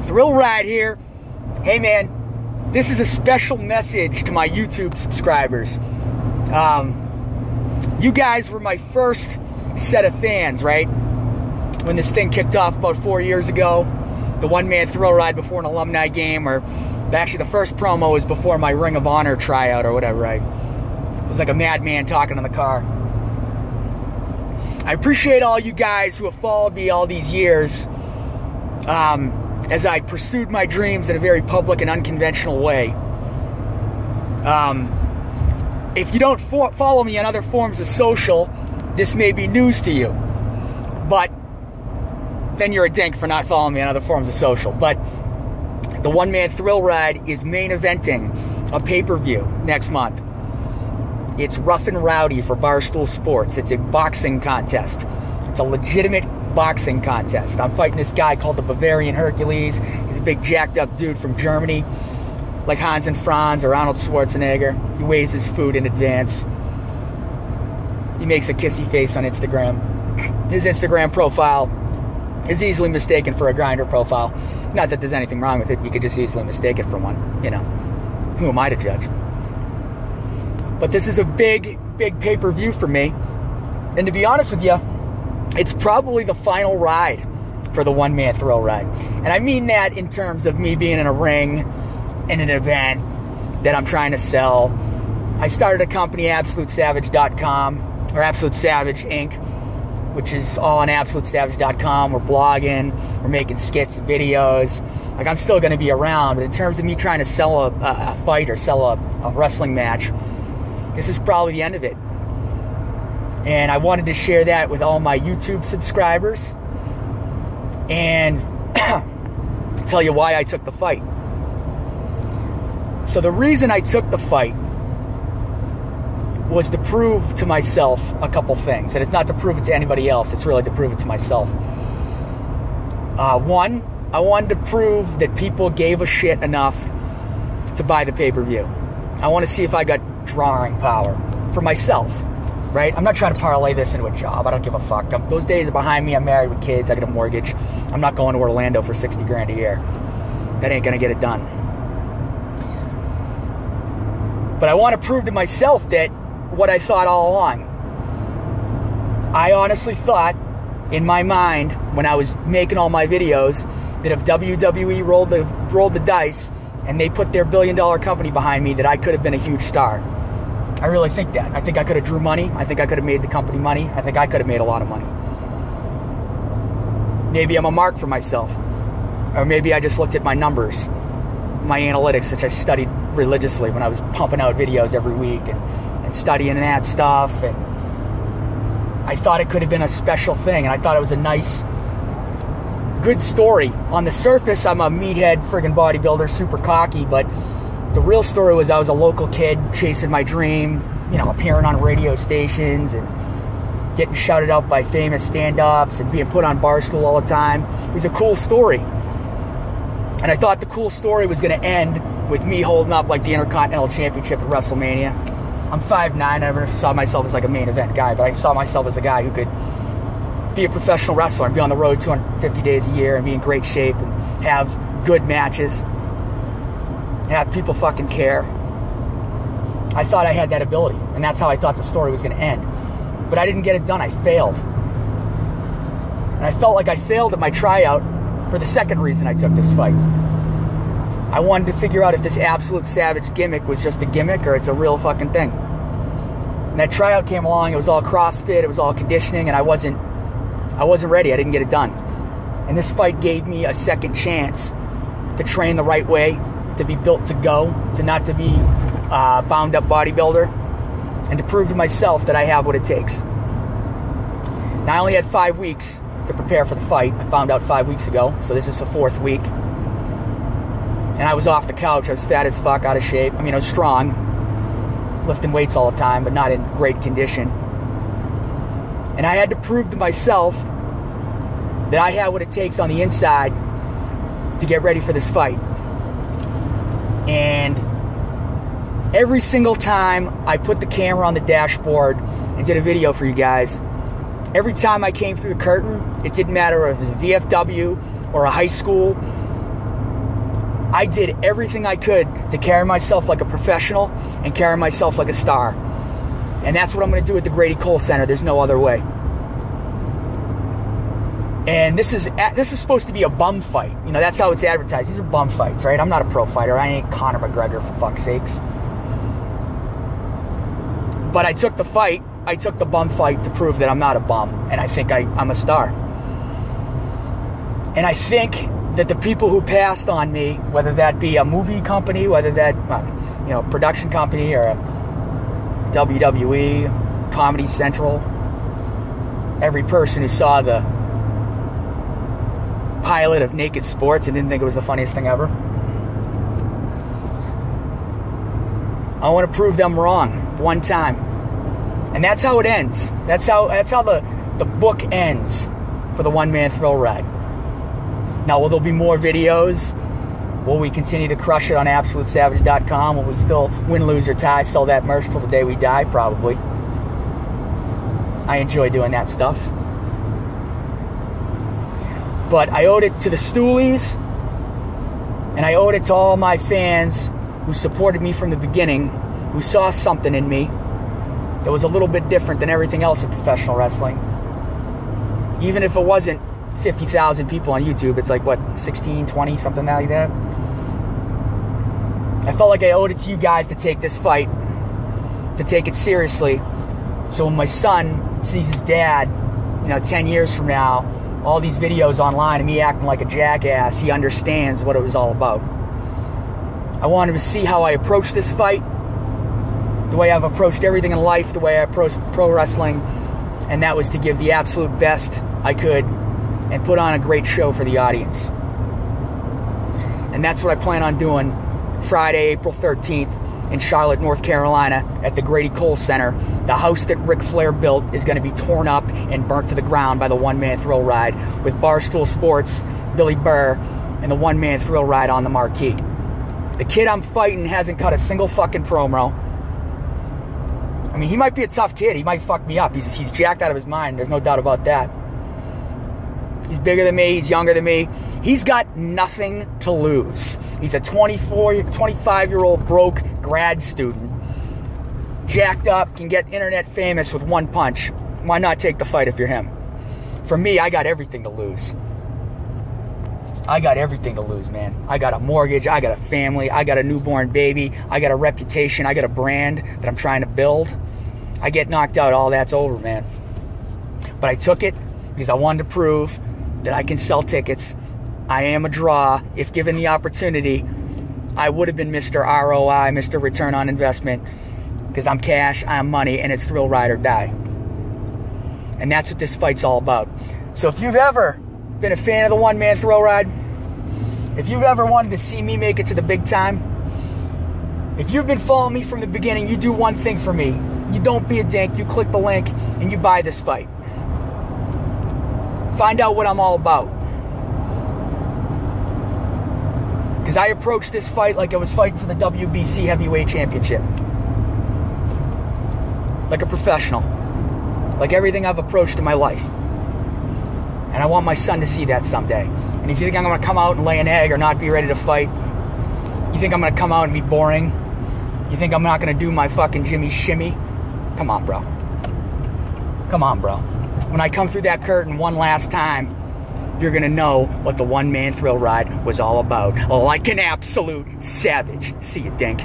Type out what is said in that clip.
Thrillride here. Hey man, this is a special message to my YouTube subscribers. You guys were my first set of fans, right? When this thing kicked off about 4 years ago, the one-man Thrillride before an alumni game, or actually the first promo was before my Ring of Honor tryout or whatever, right? It was like a madman talking in the car. I appreciate all you guys who have followed me all these years as I pursued my dreams in a very public and unconventional way. If you don't follow me on other forms of social, this may be news to you. But then you're a dink for not following me on other forms of social. But the one-man Thrillride is main eventing a pay-per-view next month. It's Rough and Rowdy for Barstools Sports. It's a boxing contest. It's a legitimate boxing contest. I'm fighting this guy called the Bavarian Hercules. He's a big jacked up dude from Germany, like Hans and Franz or Arnold Schwarzenegger. He weighs his food in advance. He makes a kissy face on Instagram. His Instagram profile is easily mistaken for a Grindr profile. Not that there's anything wrong with it. You could just easily mistake it for one. You know, who am I to judge? But this is a big, big pay-per-view for me. And to be honest with you, it's probably the final ride for the one-man Thrillride. And I mean that in terms of me being in a ring in an event that I'm trying to sell. I started a company, AbsoluteSavage.com, or Absolute Savage Inc., which is all on AbsoluteSavage.com. We're blogging, we're making skits and videos. Like, I'm still going to be around, but in terms of me trying to sell a fight or sell a wrestling match, this is probably the end of it. And I wanted to share that with all my YouTube subscribers and tell you why I took the fight. So the reason I took the fight was to prove to myself a couple things. And it's not to prove it to anybody else. It's really to prove it to myself. One, I wanted to prove that people gave a shit enough to buy the pay-per-view. I want to see if I got drawing power for myself, right? I'm not trying to parlay this into a job. I don't give a fuck. Those days are behind me. I'm married with kids. I got a mortgage. I'm not going to Orlando for 60 grand a year. That ain't gonna get it done. But I want to prove to myself that what I thought all along. I honestly thought in my mind when I was making all my videos that if WWE rolled the dice and they put their billion-dollar company behind me, that I could have been a huge star. I really think that. I think I could have drew money. I think I could have made the company money. I think I could have made a lot of money. Maybe I'm a mark for myself. Or maybe I just looked at my numbers, my analytics, which I studied religiously when I was pumping out videos every week and studying that stuff. And I thought it could have been a special thing. And I thought it was a nice, good story. On the surface, I'm a meathead friggin' bodybuilder, super cocky, but the real story was I was a local kid chasing my dream, you know, appearing on radio stations and getting shouted out by famous stand-ups and being put on Barstool all the time. It was a cool story. And I thought the cool story was going to end with me holding up like the Intercontinental Championship at WrestleMania. I'm 5'9", I never saw myself as like a main event guy, but I saw myself as a guy who could be a professional wrestler and be on the road 250 days a year and be in great shape and have good matches. Have people fucking care. I thought I had that ability, and that's how I thought the story was going to end. But I didn't get it done. I failed. And I felt like I failed at my tryout for the second reason I took this fight. I wanted to figure out if this Absolute Savage gimmick was just a gimmick or it's a real fucking thing. And that tryout came along. It was all CrossFit. It was all conditioning, and I wasn't ready. I didn't get it done. And this fight gave me a second chance to train the right way, to be built to go, to not to be a bound up bodybuilder, and to prove to myself that I have what it takes. Now, I only had 5 weeks to prepare for the fight. I found out 5 weeks ago, so this is the 4th week. And I was off the couch. I was fat as fuck, out of shape. I mean, I was strong, lifting weights all the time, but not in great condition. And I had to prove to myself that I had what it takes on the inside to get ready for this fight. And every single time I put the camera on the dashboard and did a video for you guys, Every time I came through the curtain, it didn't matter if it was a VFW or a high school, I did everything I could to carry myself like a professional and carry myself like a star. And that's what I'm going to do at the Grady Cole Center. There's no other way. And this is supposed to be a bum fight. You know, that's how it's advertised. These are bum fights, right? I'm not a pro fighter. I ain't Conor McGregor, for fuck's sakes. But I took the fight. I took the bum fight to prove that I'm not a bum. And I think I'm a star. And I think that the people who passed on me, whether that be a movie company, whether that, you know, production company or a WWE, Comedy Central, every person who saw the pilot of Naked Sports and didn't think it was the funniest thing ever, I want to prove them wrong one time. And that's how it ends. That's how the book ends for the One Man Thrill Ride. Now, will there be more videos? Will we continue to crush it on AbsoluteSavage.com? Will we still win, lose, or tie, sell that merch till the day we die? Probably. I enjoy doing that stuff. But I owed it to the Stoolies, and I owed it to all my fans who supported me from the beginning, who saw something in me that was a little bit different than everything else in professional wrestling. Even if it wasn't 50,000 people on YouTube, it's like, what, 16, 20, something like that? I felt like I owed it to you guys to take this fight, to take it seriously. So when my son sees his dad, you know, 10 years from now, all these videos online of me acting like a jackass, he understands what it was all about. I want him to see how I approach this fight, the way I've approached everything in life, the way I approach pro wrestling, and that was to give the absolute best I could and put on a great show for the audience. And that's what I plan on doing Friday, April 13th in Charlotte, North Carolina at the Grady Cole Center. The house that Ric Flair built is going to be torn up and burnt to the ground by the One Man Thrill Ride with Barstool Sports, Billy Burr, and the One Man Thrill Ride on the marquee. The kid I'm fighting hasn't cut a single fucking promo. I mean, he might be a tough kid. He might fuck me up. He's jacked out of his mind. There's no doubt about that. He's bigger than me. He's younger than me. He's got nothing to lose. He's a 25-year-old broke grad student. Jacked up, can get internet famous with one punch. Why not take the fight if you're him? For me, I got everything to lose. I got everything to lose, man. I got a mortgage. I got a family. I got a newborn baby. I got a reputation. I got a brand that I'm trying to build. I get knocked out, all that's over, man. But I took it because I wanted to prove that I can sell tickets. I am a draw. If given the opportunity, I would have been Mr. ROI, Mr. Return on Investment, because I'm cash, I'm money, and it's thrill ride or die. And that's what this fight's all about. So if you've ever been a fan of the One Man Thrill Ride, if you've ever wanted to see me make it to the big time, if you've been following me from the beginning, you do one thing for me. You don't be a dink, you click the link, and you buy this fight. Find out what I'm all about. Because I approached this fight like I was fighting for the WBC Heavyweight Championship. Like a professional. Like everything I've approached in my life. And I want my son to see that someday. And if you think I'm going to come out and lay an egg or not be ready to fight, you think I'm going to come out and be boring, you think I'm not going to do my fucking Jimmy Shimmy, come on, bro. Come on, bro. When I come through that curtain one last time, you're going to know what the One Man Thrill Ride was all about. Like an absolute savage. See you, dink.